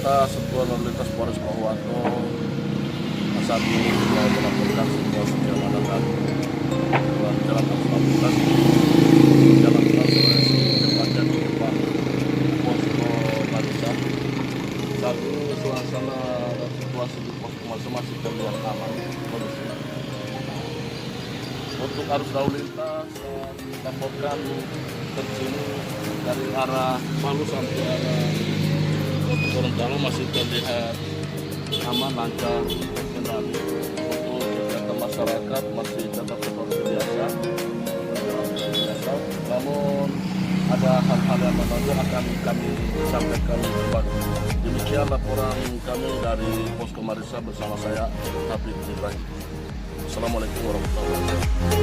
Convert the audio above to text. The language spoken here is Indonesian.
anggota Satuan Lalu Lintas Polres Pohuwato saat ini sedang melakukan situasi keamanan ruang jalan arus lalu lintas di Jalan Tol Sulawesi tepatnya di depan Posko Marisa. Saat ini suasana dan situasi di Posko Marisa masih terlihat aman kondisi. Untuk arus lalu lintas dilaporkan terjadi dari arah Palu sampai arah Kota Gorontalo masih terlihat aman, lancar, terkendali. Untuk kegiatan masyarakat masih tetap seperti biasa. Namun ada hal-hal yang menonjol akan kami sampaikan kembali. Demikian laporan kami dari Posko Marisa bersama saya Habib Ibrahim. Assalamualaikum warahmatullahi wabarakatuh.